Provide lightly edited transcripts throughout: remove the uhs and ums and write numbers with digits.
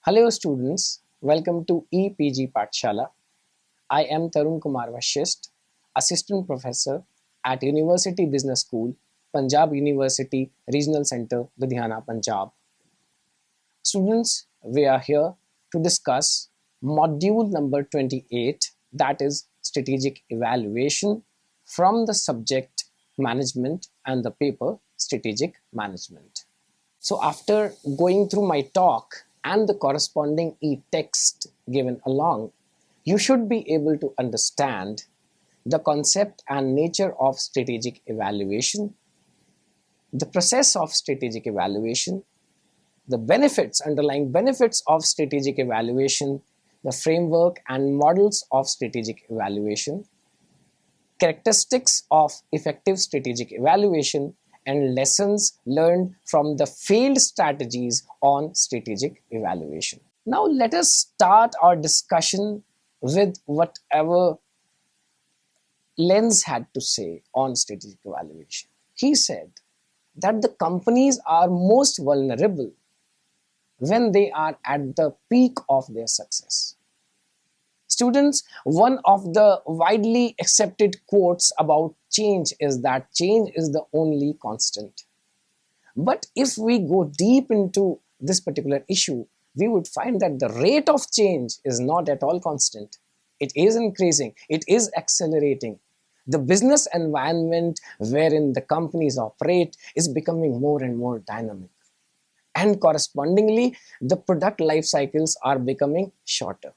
Hello students, welcome to EPG Pathshala. I am Tarun Kumar Vashisht, Assistant Professor at University Business School, Punjab University Regional Centre, Ludhiana, Punjab. Students, we are here to discuss module number 28, that is strategic evaluation from the subject management and the paper strategic management. So after going through my talk and the corresponding e-text given along, you should be able to understand the concept and nature of strategic evaluation, the process of strategic evaluation, the benefits, underlying benefits of strategic evaluation, the framework and models of strategic evaluation, characteristics of effective strategic evaluation, and lessons learned from the failed strategies on strategic evaluation. Now let us start our discussion with whatever Lenz had to say on strategic evaluation. He said that the companies are most vulnerable when they are at the peak of their success. Students, one of the widely accepted quotes about change is that change is the only constant. But if we go deep into this particular issue, we would find that the rate of change is not at all constant. It is increasing, it is accelerating. The business environment wherein the companies operate is becoming more and more dynamic. And correspondingly, the product life cycles are becoming shorter.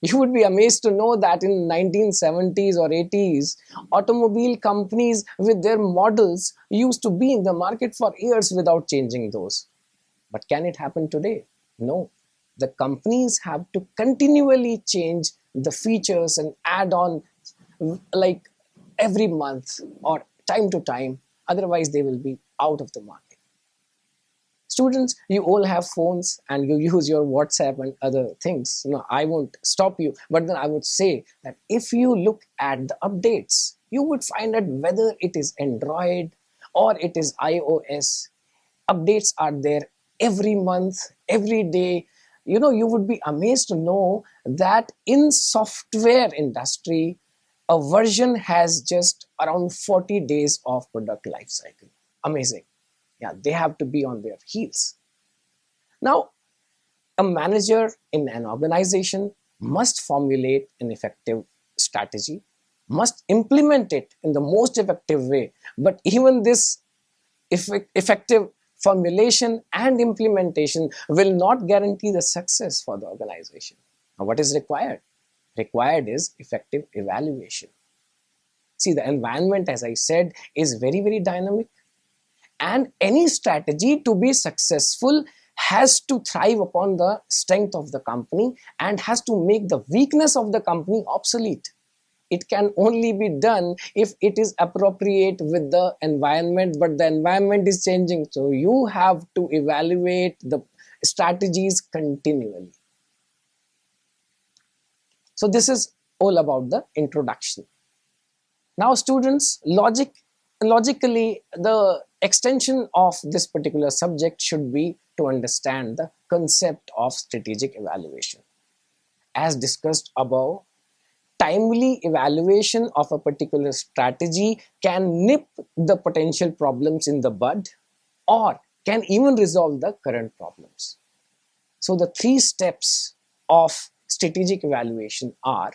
You would be amazed to know that in 1970s or 80s, automobile companies with their models used to be in the market for years without changing those. But can it happen today? No. The companies have to continually change the features and add on like every month or time to time. Otherwise, they will be out of the market. Students, you all have phones and you use your WhatsApp and other things. I won't stop you, but then I would say that if you look at the updates, you would find that whether it is Android or it is iOS, updates are there every month, every day. You would be amazed to know that in software industry, a version has just around 40 days of product life cycle. Amazing. Yeah, they have to be on their heels. Now, a manager in an organization must formulate an effective strategy, must implement it in the most effective way. But even this effective formulation and implementation will not guarantee the success for the organization. Now, what is required? Required is effective evaluation. See, the environment, as I said, is very, very dynamic. And any strategy to be successful has to thrive upon the strength of the company and has to make the weakness of the company obsolete. It can only be done if it is appropriate with the environment, but the environment is changing. So you have to evaluate the strategies continually. So this is all about the introduction. Now students, logically, the extension of this particular subject should be to understand the concept of strategic evaluation. As discussed above, timely evaluation of a particular strategy can nip the potential problems in the bud or can even resolve the current problems. So the three steps of strategic evaluation are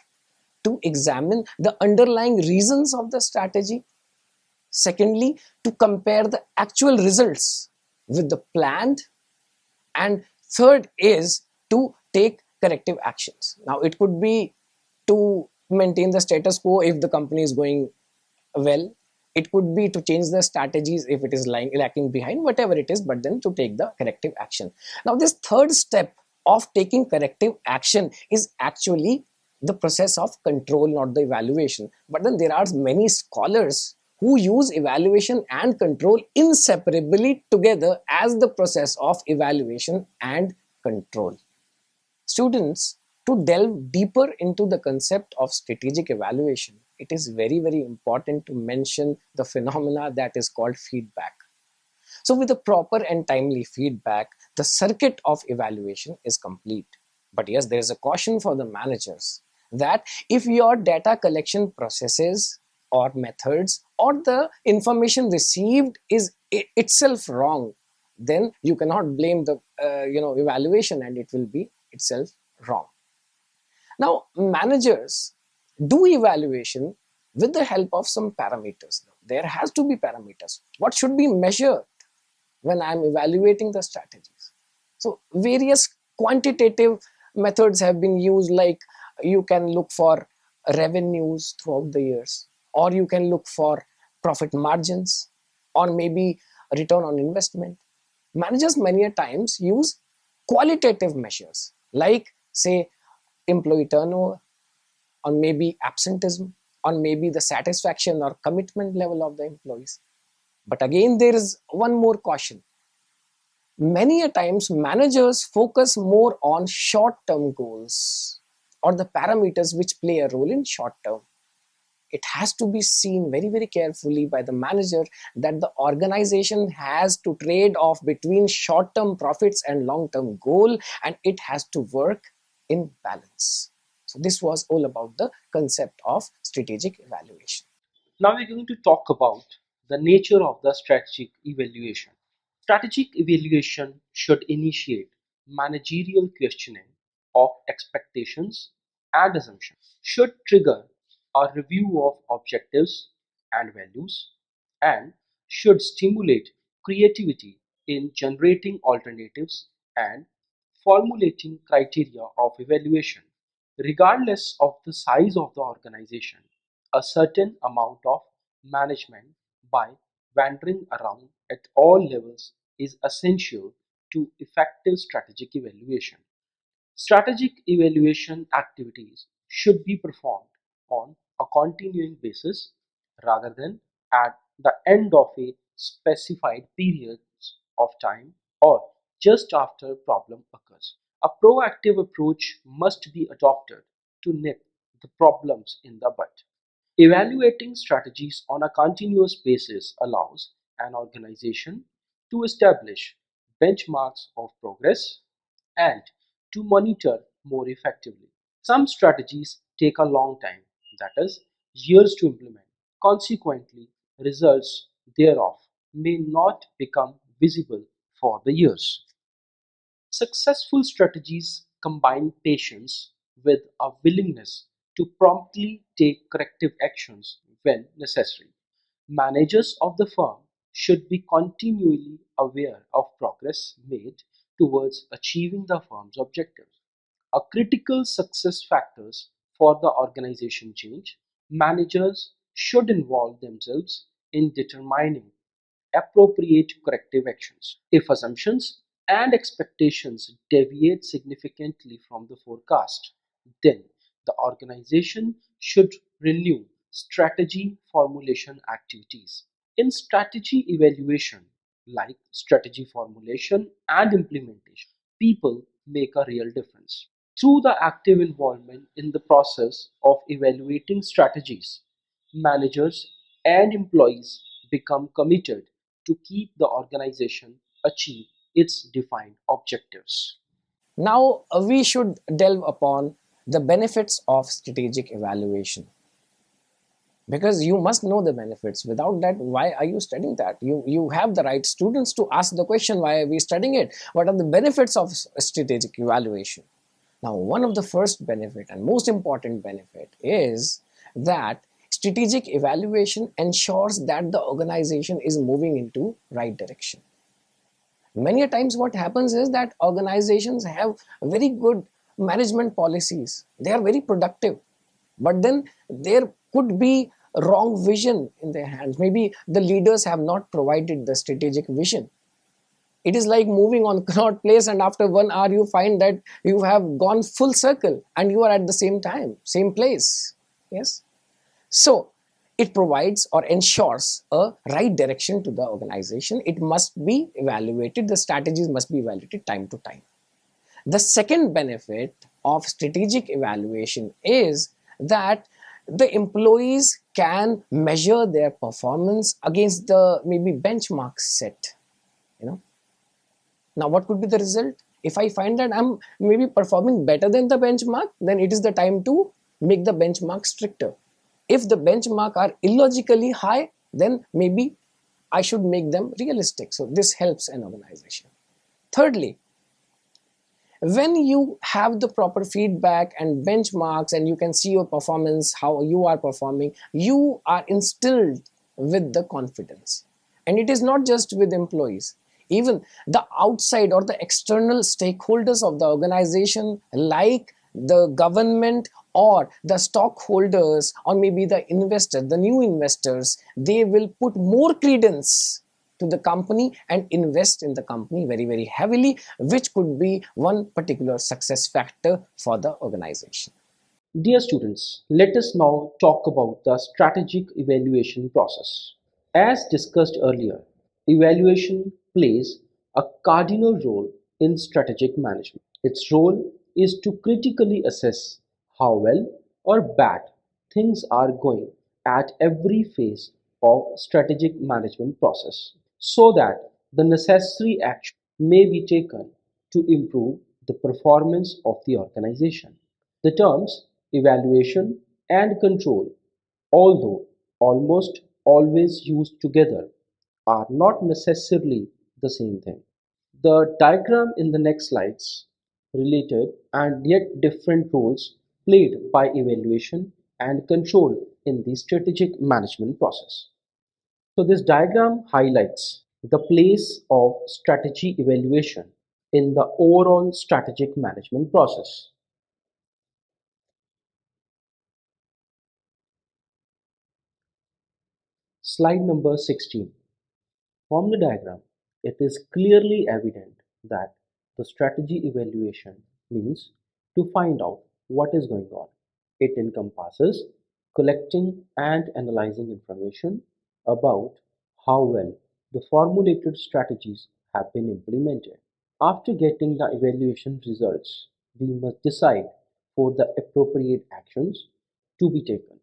to examine the underlying reasons of the strategy. Secondly, to compare the actual results with the planned. And third is to take corrective actions. Now, it could be to maintain the status quo if the company is going well. It could be to change the strategies if it is lacking behind, whatever it is, but then to take the corrective action. Now, this third step of taking corrective action is actually the process of control, not the evaluation. But then there are many scholars who use evaluation and control inseparably together as the process of evaluation and control. Students, to delve deeper into the concept of strategic evaluation, it is very, very important to mention the phenomena that is called feedback. So with the proper and timely feedback, the circuit of evaluation is complete. But yes, there is a caution for the managers that if your data collection processes or methods or the information received is itself wrong, then you cannot blame the evaluation, and it will be itself wrong. Now, managers do evaluation with the help of some parameters. There has to be parameters. What should be measured when I'm evaluating the strategies? So, various quantitative methods have been used, like you can look for revenues throughout the years, or you can look for profit margins, or maybe return on investment. Managers many a times use qualitative measures like, say, employee turnover, or maybe absenteeism, or maybe the satisfaction or commitment level of the employees. But again, there is one more caution. Many a times managers focus more on short term goals or the parameters which play a role in short term. It has to be seen very, very carefully by the manager that the organization has to trade off between short term profits and long term goal, and it has to work in balance. So this was all about the concept of strategic evaluation. Now we're going to talk about the nature of the strategic evaluation. Strategic evaluation should initiate managerial questioning of expectations and assumptions, should trigger a review of objectives and values, and should stimulate creativity in generating alternatives and formulating criteria of evaluation. Regardless of the size of the organization, a certain amount of management by wandering around at all levels is essential to effective strategic evaluation. Strategic evaluation activities should be performed on a continuing basis rather than at the end of a specified period of time or just after a problem occurs. A proactive approach must be adopted to nip the problems in the bud. Evaluating strategies on a continuous basis allows an organization to establish benchmarks of progress and to monitor more effectively. Some strategies take a long time, that is, years to implement. Consequently, results thereof may not become visible for the years. Successful strategies combine patience with a willingness to promptly take corrective actions when necessary. Managers of the firm should be continually aware of progress made towards achieving the firm's objectives. A critical success factors for the organization change, managers should involve themselves in determining appropriate corrective actions. If assumptions and expectations deviate significantly from the forecast, then the organization should renew strategy formulation activities. In strategy evaluation, like strategy formulation and implementation, people make a real difference. Through the active involvement in the process of evaluating strategies, managers and employees become committed to keep the organization achieve its defined objectives. Now, we should delve upon the benefits of strategic evaluation, because you must know the benefits. Without that, why are you studying that? You have the right students to ask the question, why are we studying it? What are the benefits of strategic evaluation? Now, one of the first benefit and most important benefit is that strategic evaluation ensures that the organization is moving into right direction. Many a times what happens is that organizations have very good management policies, they are very productive, but then there could be wrong vision in their hands. Maybe the leaders have not provided the strategic vision. It is like moving on cannot place, and after 1 hour you find that you have gone full circle and you are at the same time, same place. Yes. So it provides or ensures a right direction to the organization. It must be evaluated, the strategies must be evaluated time to time. The second benefit of strategic evaluation is that the employees can measure their performance against the maybe benchmarks set. Now, what could be the result? If I find that I'm maybe performing better than the benchmark, then it is the time to make the benchmark stricter. If the benchmark are illogically high, then maybe I should make them realistic. So this helps an organization. Thirdly, when you have the proper feedback and benchmarks and you can see your performance, how you are performing, you are instilled with the confidence. And it is not just with employees, even the outside or the external stakeholders of the organization, like the government or the stockholders or maybe the investor, the new investors, they will put more credence to the company and invest in the company very, very heavily, which could be one particular success factor for the organization. Dear students, let us now talk about the strategic evaluation process. As discussed earlier, evaluation plays a cardinal role in strategic management. Its role is to critically assess how well or bad things are going at every phase of strategic management process so that the necessary action may be taken to improve the performance of the organization. The terms evaluation and control, although almost always used together, are not necessarily the same thing. The diagram in the next slides related and yet different roles played by evaluation and control in the strategic management process. So this diagram highlights the place of strategy evaluation in the overall strategic management process. Slide number 16. From the diagram, it is clearly evident that the strategy evaluation means to find out what is going on. It encompasses collecting and analyzing information about how well the formulated strategies have been implemented. After getting the evaluation results, we must decide for the appropriate actions to be taken.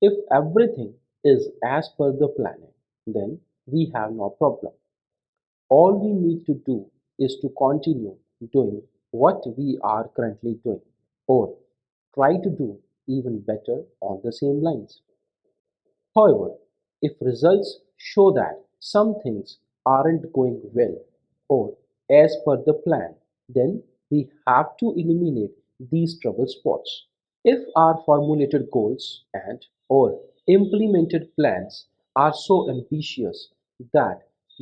If everything is as per the planning, then we have no problem. All we need to do is to continue doing what we are currently doing or try to do even better on the same lines. However, if results show that some things aren't going well or as per the plan, then we have to eliminate these trouble spots. If our formulated goals and or implemented plans are so ambitious that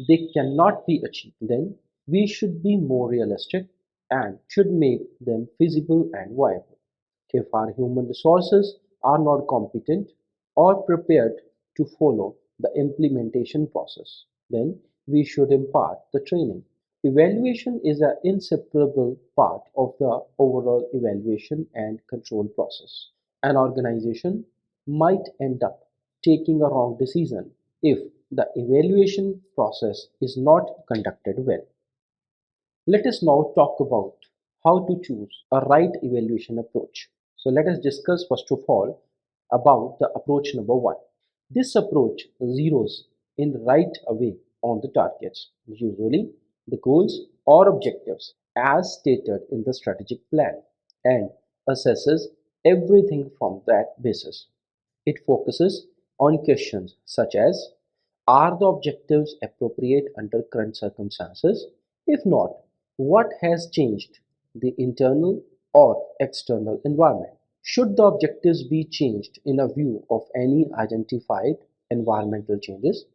they cannot be achieved, then we should be more realistic and should make them feasible and viable. If our human resources are not competent or prepared to follow the implementation process, then we should impart the training. Evaluation is an inseparable part of the overall evaluation and control process. An organization might end up taking a wrong decision if the evaluation process is not conducted well. Let us now talk about how to choose a right evaluation approach. So let us discuss first of all about the approach number one. This approach zeroes in right away on the targets, usually the goals or objectives as stated in the strategic plan, and assesses everything from that basis. It focuses on questions such as: are the objectives appropriate under current circumstances? If not, what has changed, the internal or external environment? Should the objectives be changed in a view of any identified environmental changes?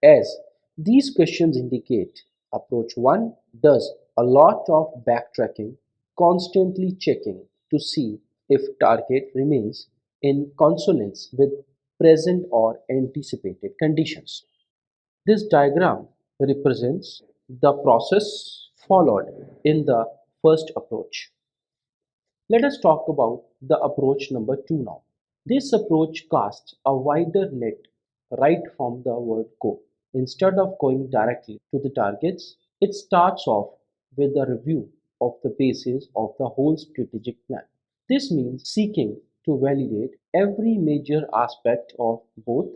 As these questions indicate, approach 1 does a lot of backtracking, constantly checking to see if target remains in consonance with present or anticipated conditions. This diagram represents the process followed in the first approach. Let us talk about the approach number 2 now. This approach casts a wider net right from the word go. Instead of going directly to the targets, it starts off with a review of the basis of the whole strategic plan. This means seeking to validate every major aspect of both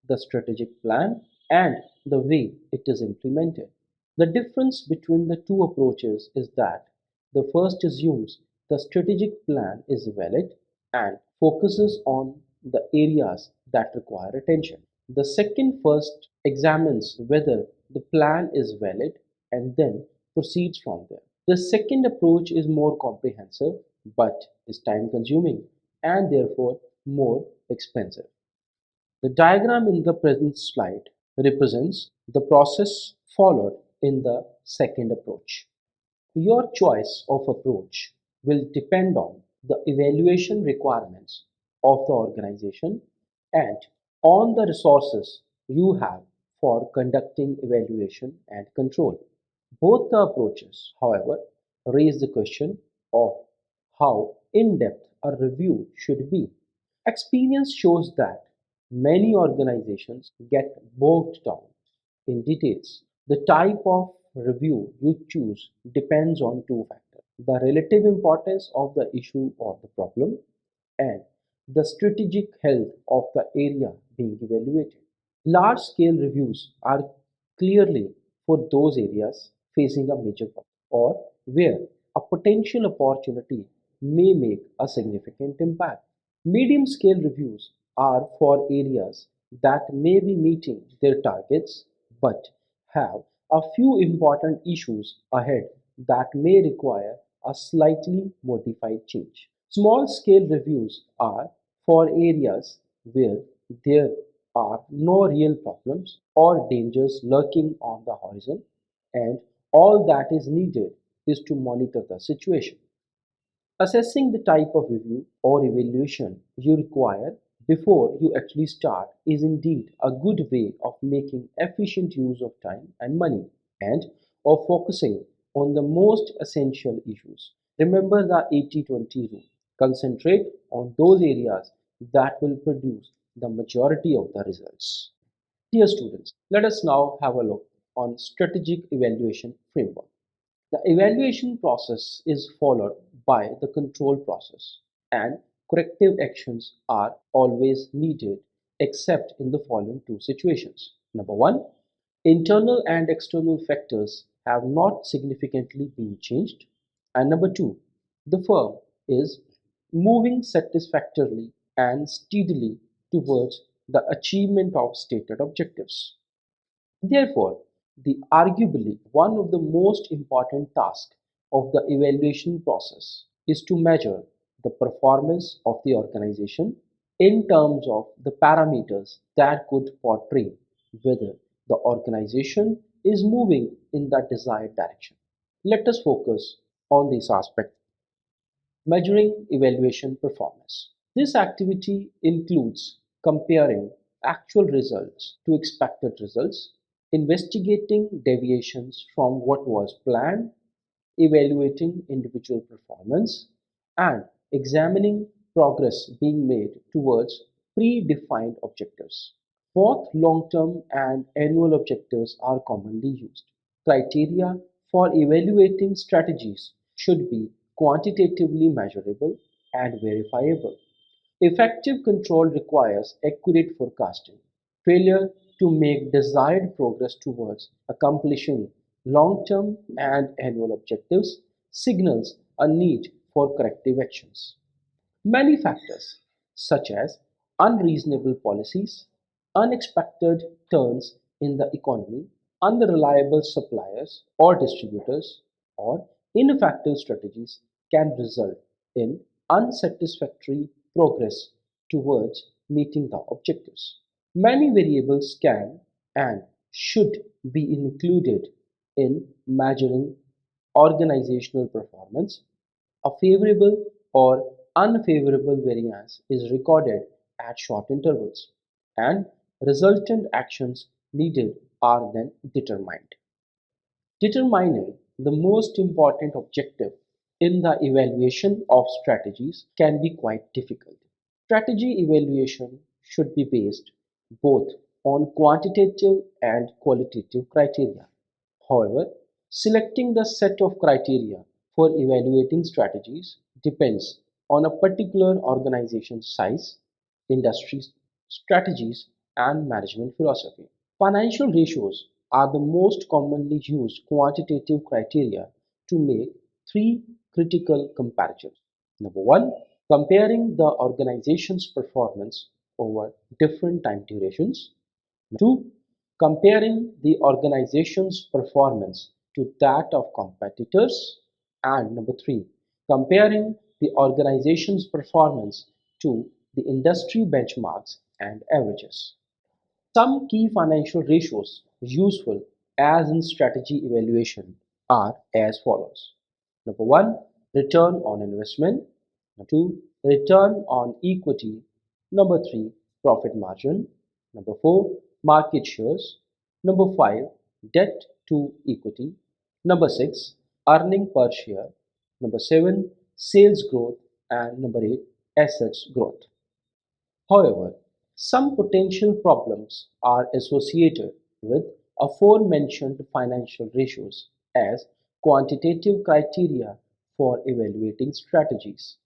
the strategic plan and the way it is implemented. The difference between the two approaches is that the first assumes the strategic plan is valid and focuses on the areas that require attention. The second first examines whether the plan is valid and then proceeds from there. The second approach is more comprehensive but is time consuming and therefore more expensive. The diagram in the present slide represents the process followed in the second approach. Your choice of approach will depend on the evaluation requirements of the organization and on the resources you have for conducting evaluation and control. Both the approaches, however, raise the question of how in-depth a review should be. Experience shows that many organizations get bogged down in details. The type of review you choose depends on two factors: the relative importance of the issue or the problem, and the strategic health of the area being evaluated. Large scale reviews are clearly for those areas facing a major problem or where a potential opportunity may make a significant impact. Medium scale reviews are for areas that may be meeting their targets but have a few important issues ahead that may require a slightly modified change. Small scale reviews are for areas where there are no real problems or dangers lurking on the horizon, and all that is needed is to monitor the situation. Assessing the type of review or evaluation you require before you actually start is indeed a good way of making efficient use of time and money and of focusing on the most essential issues. Remember the 80-20 rule. Concentrate on those areas that will produce the majority of the results. Dear students, let us now have a look on strategic evaluation framework. The evaluation process is followed by the control process, and corrective actions are always needed except in the following two situations. Number one, internal and external factors have not significantly been changed. And number two, the firm is moving satisfactorily and steadily towards the achievement of stated objectives. Therefore, the arguably one of the most important tasks of the evaluation process is to measure the performance of the organization in terms of the parameters that could portray whether the organization is moving in the desired direction. Let us focus on this aspect: measuring evaluation performance. This activity includes comparing actual results to expected results, investigating deviations from what was planned, evaluating individual performance, and examining progress being made towards predefined objectives. Both long-term and annual objectives are commonly used. Criteria for evaluating strategies should be quantitatively measurable and verifiable. Effective control requires accurate forecasting. Failure to make desired progress towards accomplishing long-term and annual objectives signals a need for corrective actions. Many factors, such as unreasonable policies, unexpected turns in the economy, unreliable suppliers or distributors, or ineffective strategies, can result in unsatisfactory progress towards meeting the objectives. Many variables can and should be included in measuring organizational performance. A favorable or unfavorable variance is recorded at short intervals, and resultant actions needed are then determined. Determining the most important objective in the evaluation of strategies can be quite difficult. Strategy evaluation should be based both on quantitative and qualitative criteria. However, selecting the set of criteria for evaluating strategies depends on a particular organization's size, industry strategies, and management philosophy. Financial ratios are the most commonly used quantitative criteria to make three critical comparisons. Number one, comparing the organization's performance over different time durations. Number two, comparing the organization's performance to that of competitors. And number three, comparing the organization's performance to the industry benchmarks and averages. Some key financial ratios useful as in strategy evaluation are as follows. Number one, return on investment. Number two, return on equity. Number three, profit margin. Number four, market shares. Number five, debt to equity. Number six, earning per share. Number seven, sales growth. And number eight, assets growth. However, some potential problems are associated with aforementioned financial ratios as quantitative criteria for evaluating strategies.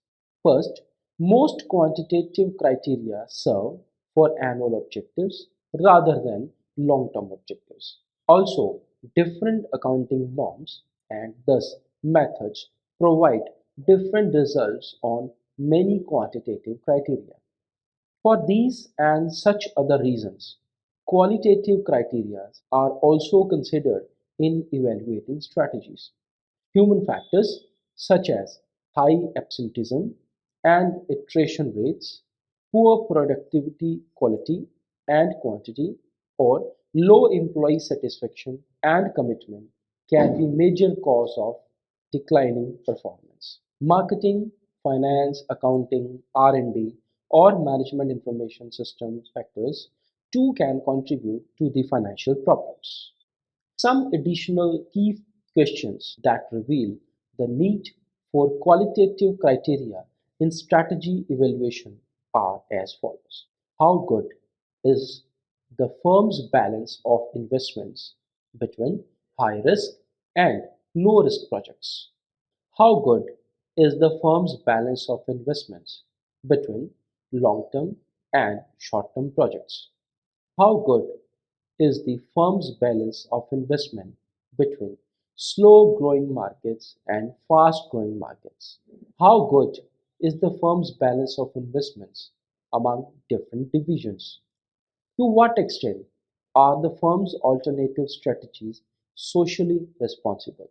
First, most quantitative criteria serve for annual objectives rather than long-term objectives. Also, different accounting norms and thus methods provide different results on many quantitative criteria. For these and such other reasons, qualitative criteria are also considered in evaluating strategies. Human factors such as high absenteeism and attrition rates, poor productivity quality and quantity, or low employee satisfaction and commitment can be major cause of declining performance. Marketing, finance, accounting, R&D, or management information systems factors too can contribute to the financial problems. Some additional key questions that reveal the need for qualitative criteria in strategy evaluation are as follows. How good is the firm's balance of investments between high risk and low risk projects? How good is the firm's balance of investments between long-term and short-term projects? How good is the firm's balance of investment between slow-growing markets and fast-growing markets? How good is the firm's balance of investments among different divisions? To what extent are the firm's alternative strategies socially responsible?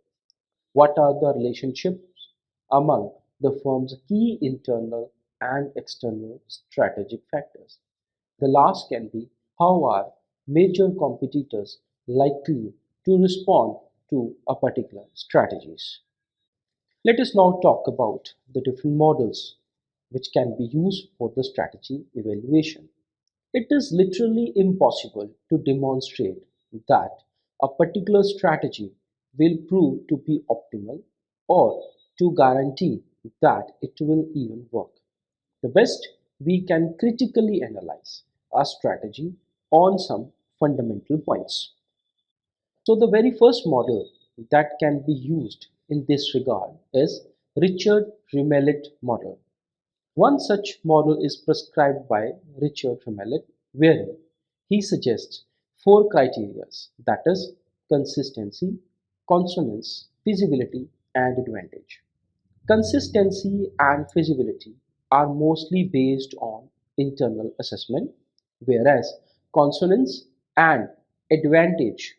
What are the relationships among the firm's key internal and external strategic factors? The last can be how are major competitors likely to respond to a particular strategies. Let us now talk about the different models which can be used for the strategy evaluation. It is literally impossible to demonstrate that a particular strategy will prove to be optimal or to guarantee that it will even work. The best we can critically analyze a strategy on some fundamental points. So the very first model that can be used in this regard is Richard Remelet model. One such model is prescribed by Richard Remelet, wherein he suggests four criteria, that is, consistency, consonance, feasibility, and advantage. Consistency and feasibility are mostly based on internal assessment, whereas consonance and advantage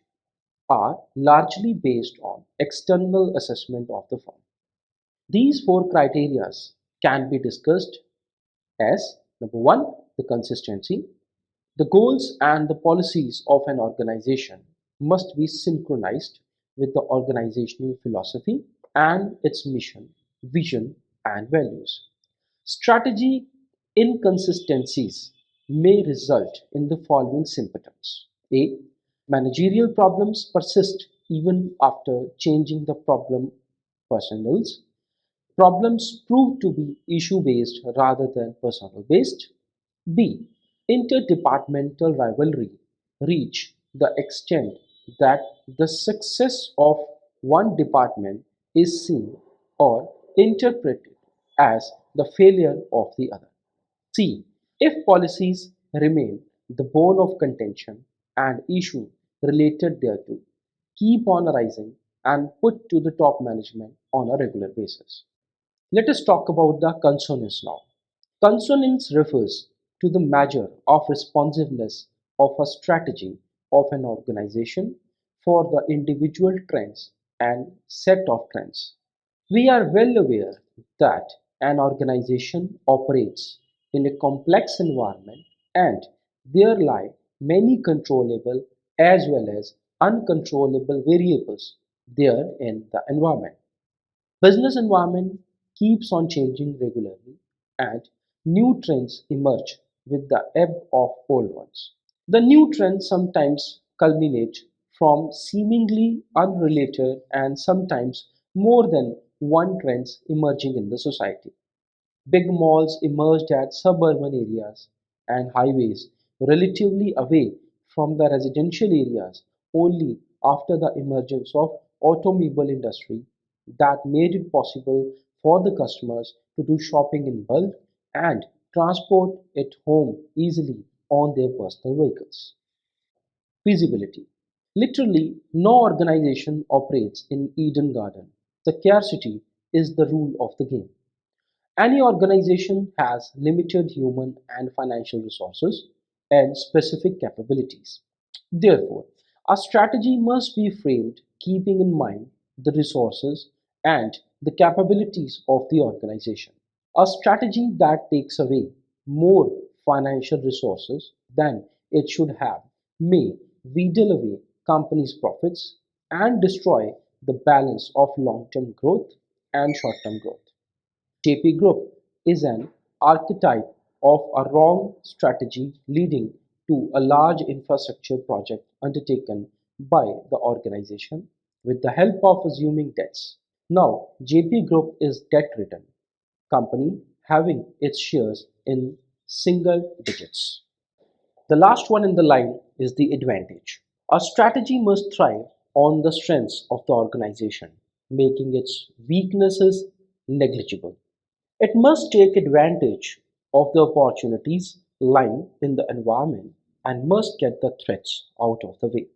are largely based on external assessment of the firm. These four criteria can be discussed as number one, the consistency. The goals and the policies of an organization must be synchronized with the organizational philosophy and its mission, vision, and values. Strategy inconsistencies may result in the following symptoms. A. Managerial problems persist even after changing the problem personnels. Problems prove to be issue-based rather than personnel-based. B. Interdepartmental rivalry reach the extent that the success of one department is seen or interpreted as the failure of the other. C. If policies remain the bone of contention and issue related thereto keep on arising and put to the top management on a regular basis. Let us talk about the consonance now. Consonance refers to the measure of responsiveness of a strategy of an organization for the individual trends and set of trends. We are well aware that an organization operates in a complex environment and there lie many controllable as well as uncontrollable variables there in the environment. Business environment keeps on changing regularly and new trends emerge with the ebb of old ones. The new trends sometimes culminate from seemingly unrelated and sometimes more than one trends emerging in the society. Big malls emerged at suburban areas and highways relatively away from the residential areas only after the emergence of automobile industry that made it possible for the customers to do shopping in bulk and transport it home easily on their personal vehicles. Feasibility. Literally, no organization operates in Eden Garden. The scarcity is the rule of the game. Any organization has limited human and financial resources and specific capabilities. Therefore, a strategy must be framed keeping in mind the resources and the capabilities of the organization. A strategy that takes away more financial resources than it should have may wheedle away companies' profits and destroy the balance of long-term growth and short-term growth. JP Group is an archetype of a wrong strategy leading to a large infrastructure project undertaken by the organization with the help of assuming debts. Now, JP Group is debt-ridden company having its shares in single digits. The last one in the line is the advantage. A strategy must thrive on the strengths of the organization, making its weaknesses negligible. It must take advantage of the opportunities lying in the environment and must get the threats out of the way.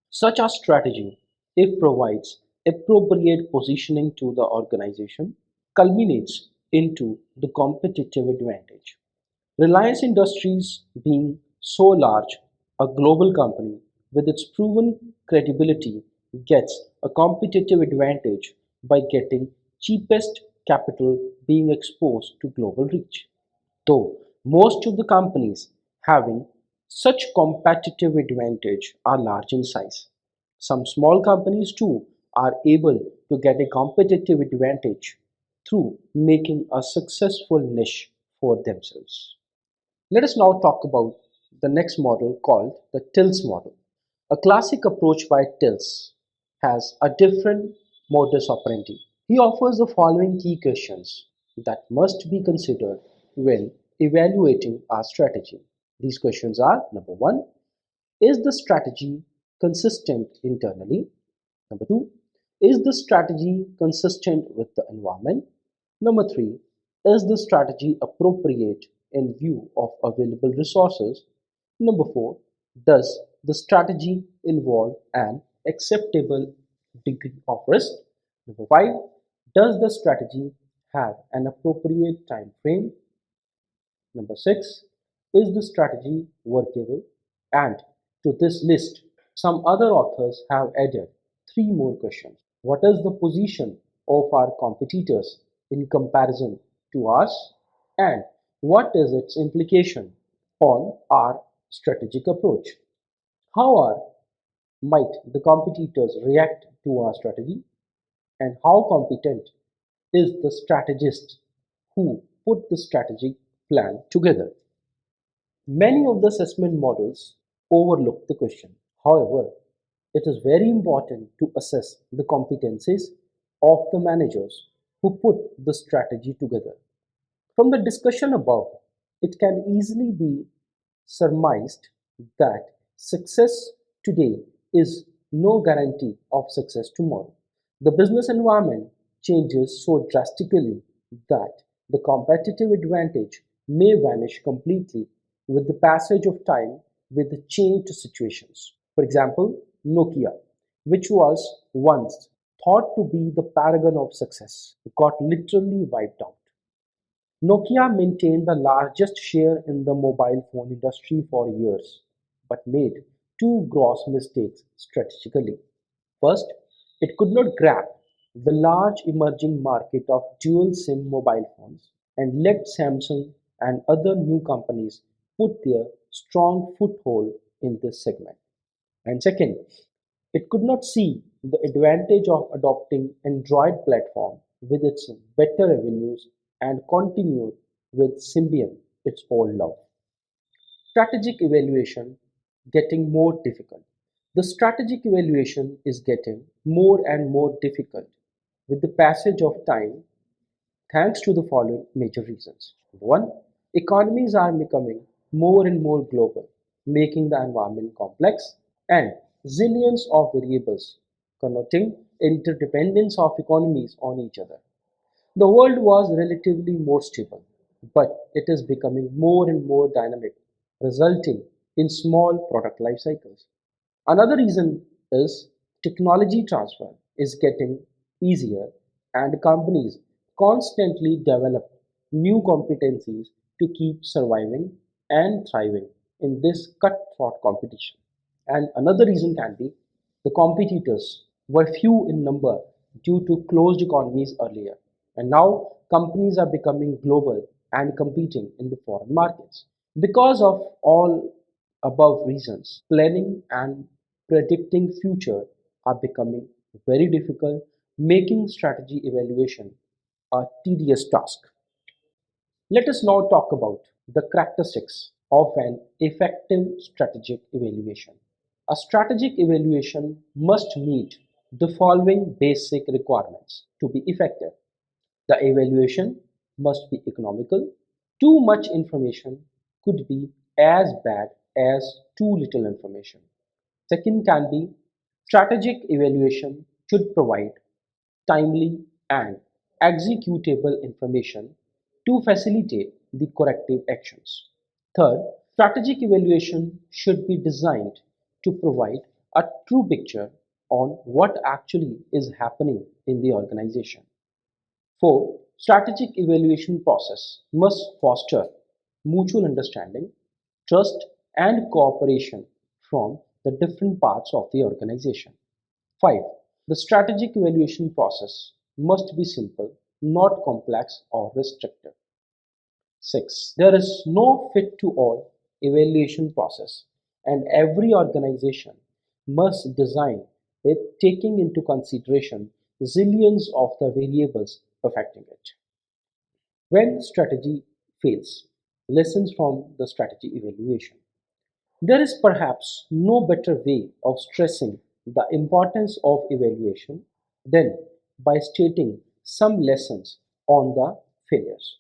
Such a strategy, if provides appropriate positioning to the organization, culminates into the competitive advantage. Reliance Industries, being so large, a global company with its proven credibility, gets a competitive advantage by getting cheapest capital being exposed to global reach. Though most of the companies having such competitive advantage are large in size, some small companies too are able to get a competitive advantage through making a successful niche for themselves. Let us now talk about the next model called the TILS model. A classic approach by TILS has a different modus operandi. He offers the following key questions that must be considered when evaluating our strategy. These questions are: number one, is the strategy consistent internally? Number two, is the strategy consistent with the environment? Number three, is the strategy appropriate in view of available resources? Number four, does the strategy involve an acceptable degree of risk? Number five, does the strategy have an appropriate time frame? Number six, is the strategy workable? And to this list, some other authors have added three more questions. What is the position of our competitors in comparison to us? And what is its implication on our strategic approach? How might the competitors react to our strategy? And how competent is the strategist who put the strategic plan together? Many of the assessment models overlook the question. However, it is very important to assess the competencies of the managers who put the strategy together. From the discussion above, it can easily be surmised that success today is no guarantee of success tomorrow. The business environment changes so drastically that the competitive advantage may vanish completely with the passage of time with the changed situations. For example, Nokia, which was once thought to be the paragon of success, got literally wiped out. Nokia maintained the largest share in the mobile phone industry for years, but made two gross mistakes strategically. First, it could not grab the large emerging market of dual SIM mobile phones and let Samsung and other new companies put their strong foothold in this segment. And second, it could not see the advantage of adopting Android platform with its better revenues and continued with Symbian, its old love. Strategic evaluation getting more difficult. The strategic evaluation is getting more and more difficult with the passage of time thanks to the following major reasons. One, economies are becoming more and more global, making the environment complex, and zillions of variables connoting interdependence of economies on each other. The world was relatively more stable, but it is becoming more and more dynamic, resulting in small product life cycles. Another reason is technology transfer is getting easier and companies constantly develop new competencies to keep surviving and thriving in this cutthroat competition. And another reason can be the competitors were few in number due to closed economies earlier. And now companies are becoming global and competing in the foreign markets. Because of all above reasons, planning and predicting future are becoming very difficult, making strategy evaluation a tedious task. Let us now talk about the characteristics of an effective strategic evaluation. A strategic evaluation must meet the following basic requirements to be effective. The evaluation must be economical. Too much information could be as bad as too little information. Second can be strategic evaluation should provide timely and executable information to facilitate the corrective actions. Third, strategic evaluation should be designed to provide a true picture on what actually is happening in the organization. Four, strategic evaluation process must foster mutual understanding, trust, and cooperation from the different parts of the organization. 5. The strategic evaluation process must be simple, not complex or restrictive. 6. There is no fit to all evaluation process, and every organization must design it taking into consideration zillions of the variables affecting it. When strategy fails, lessons from the strategy evaluation. There is perhaps no better way of stressing the importance of evaluation than by stating some lessons on the failures.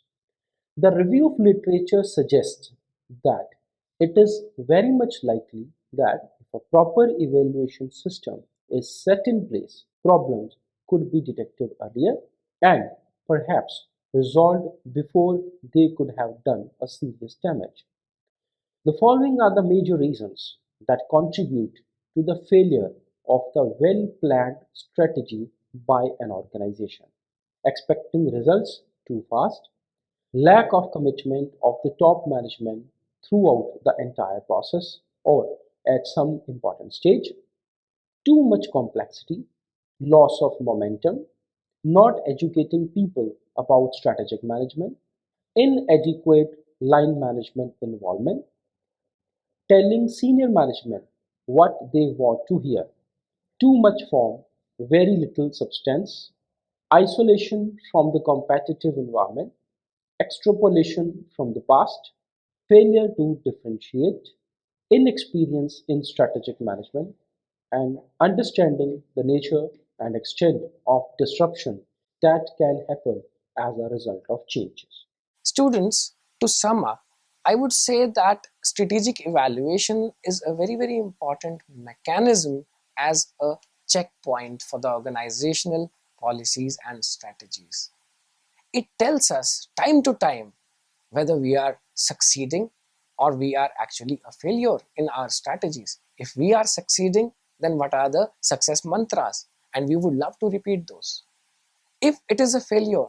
The review of literature suggests that it is very much likely that if a proper evaluation system is set in place, problems could be detected earlier and perhaps resolved before they could have done a serious damage. The following are the major reasons that contribute to the failure of the well-planned strategy by an organization. Expecting results too fast, lack of commitment of the top management throughout the entire process or at some important stage, too much complexity, loss of momentum, not educating people about strategic management, inadequate line management involvement, telling senior management what they want to hear, too much form, very little substance, isolation from the competitive environment, extrapolation from the past, failure to differentiate, inexperience in strategic management, and understanding the nature and extent of disruption that can happen as a result of changes. Students, to sum up, I would say that strategic evaluation is a very, very important mechanism as a checkpoint for the organizational policies and strategies. It tells us time to time whether we are succeeding or we are actually a failure in our strategies. If we are succeeding, then what are the success mantras? And we would love to repeat those. If it is a failure,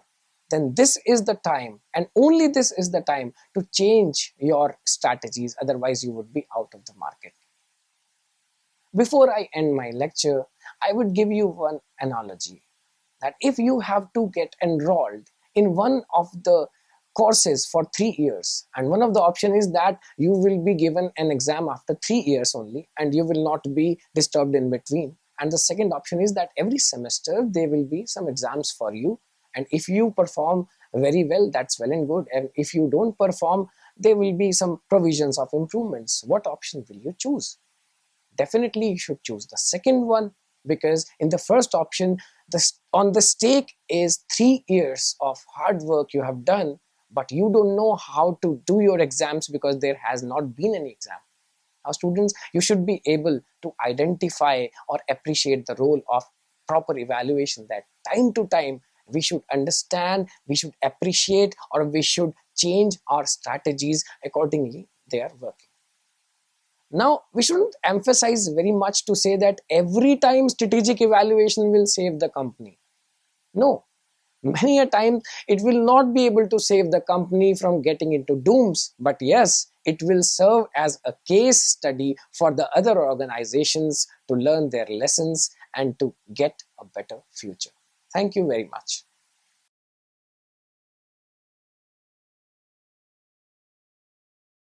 then this is the time, and only this is the time to change your strategies, otherwise you would be out of the market. Before I end my lecture, I would give you one analogy, that if you have to get enrolled in one of the courses for 3 years, and one of the option is that you will be given an exam after 3 years only and you will not be disturbed in between, and the second option is that every semester there will be some exams for you, and if you perform very well, that's well and good, and if you don't perform, there will be some provisions of improvements. What option will you choose? Definitely you should choose the second one, because in the first option, on the stake is 3 years of hard work you have done, but you don't know how to do your exams because there has not been any exam. Now students, you should be able to identify or appreciate the role of proper evaluation, that time to time we should understand, we should appreciate, or we should change our strategies accordingly they are working. Now, we shouldn't emphasize very much to say that every time strategic evaluation will save the company. No, many a time it will not be able to save the company from getting into dooms, but yes, it will serve as a case study for the other organizations to learn their lessons and to get a better future. Thank you very much.